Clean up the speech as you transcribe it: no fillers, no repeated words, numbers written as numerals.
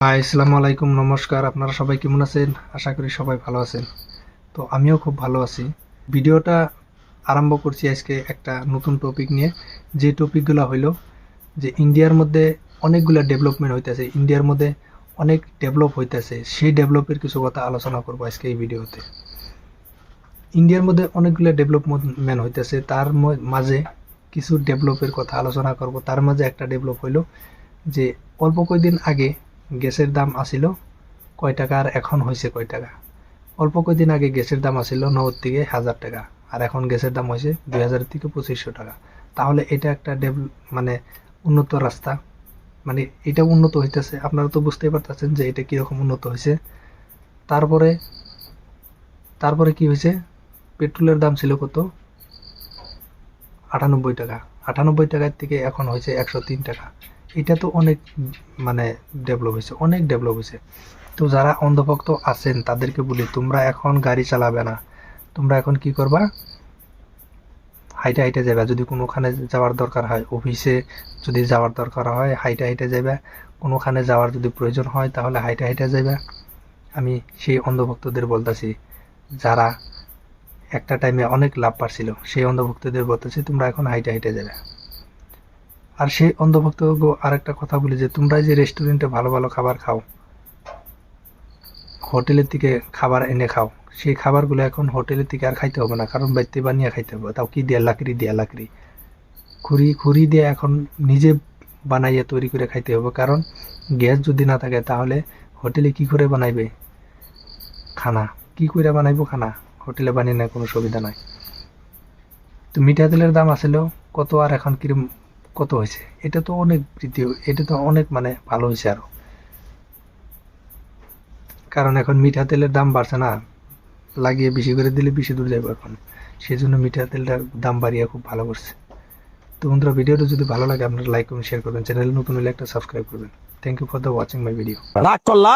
High, আসসালামু আলাইকুম, নমস্কার। আপনারা সবাই কেমন আছেন? আশা করি সবাই ভালো আছেন। তো আমিও খুব ভালো আছি। ভিডিওটা আরম্ভ করছি আজকে একটা নতুন টপিক নিয়ে। যে টপিকগুলো হইলো যে ইন্ডিয়ার মধ্যে অনেকগুলা ডেভেলপমেন্ট হইতেছে, ইন্ডিয়ার মধ্যে অনেক ডেভেলপ হইতেছে, সেই ডেভেলপের কিছু কথা আলোচনা করবো আজকে এই ভিডিওতে। ইন্ডিয়ার মধ্যে অনেকগুলো ডেভেলপমেন্ট হইতেছে, তার মাঝে কিছু ডেভেলপের কথা আলোচনা করব। তার মাঝে একটা ডেভেলপ হইলো যে অল্প কয়েকদিন আগে গ্যাসের দাম আসিল কয় টাকা আর এখন হয়েছে কয় টাকা। অল্প কয়েকদিন আগে গ্যাসের দাম আসিল ৯০ থেকে ১০০০ টাকা, আর এখন গ্যাসের দাম হয়েছে ২০০০ থেকে ২৫০০ টাকা। তাহলে এটা একটা মানে উন্নত রাস্তা, মানে এটা উন্নত হইতেছে। আপনারা তো বুঝতেই পারতেছেন যে এটা কিরকম উন্নত হয়েছে। তারপরে তারপরে কি হয়েছে, পেট্রোলের দাম ছিল কত? ৯৮ টাকা। ৯৮ টাকার থেকে এখন হয়েছে ১০৩ টাকা। এটা তো অনেক মানে ডেভেলপ হয়েছে, অনেক ডেভেলপ হয়েছে। তো যারা অন্ধভক্ত আছেন তাদেরকে বলি, তোমরা এখন গাড়ি চালাবে না, তোমরা এখন কি করবা, হাইটে হাইটে যাবে। যদি কোনোখানে যাওয়ার দরকার হয়, অফিসে যদি যাওয়ার দরকার হয় হাইটে হাইটে যাবে, কোনোখানে যাওয়ার যদি প্রয়োজন হয় তাহলে হাইটে হাইটে যাবে। আমি সেই অন্ধভক্তদের বলতেছি, যারা একটা টাইমে অনেক লাভ পাচ্ছিল, সেই অন্ধভক্তদের বলতেছি তোমরা এখন হাইটে হাইটে যাবে। আর সেই অন্ধভক্ত আরেকটা কথা বলি যে তোমরা যে রেস্টুরেন্টে ভালো ভালো খাবার খাও, হোটেলের থেকে খাবার এনে খাও, সেই খাবারগুলো এখন হোটেলের থেকে আর খাইতে হবে না, কারণ বাড়িতে বানিয়ে খাইতে হবে। তাও কি দিয়ে? লাকড়ি খুরি দিয়ে এখন নিজে বানাইয়ে তৈরি করে খাইতে হবে। কারণ গ্যাস যদি না থাকে তাহলে হোটেলে কি করে বানাইবে খানা? কি করে বানাইবো খানা? হোটেলে বানিয়ে নেওয়ার কোনো সুবিধা নাই। তো মিঠা তেলের দাম আসলেও কত, আর এখন কিরম কত হয়েছে? এটা তো অনেক বৃদ্ধি, এটা তো অনেক মানে ভালো হয়েছে আরো। কারণ এখন মিঠা তেলের দাম বাড়ছে না, লাগিয়ে বেশি করে দিলে বেশি দূর যাবে এখন। সেই জন্য মিঠা তেলটার দাম বাড়িয়ে খুব ভালো করছে। তো বন্ধুরা, ভিডিওটা যদি ভালো লাগে আপনারা লাইক করুন, শেয়ার করবেন, চ্যানেল নতুন হলে একটা সাবস্ক্রাইব করবেন। Thank you for the watching my video. রাগ করলা।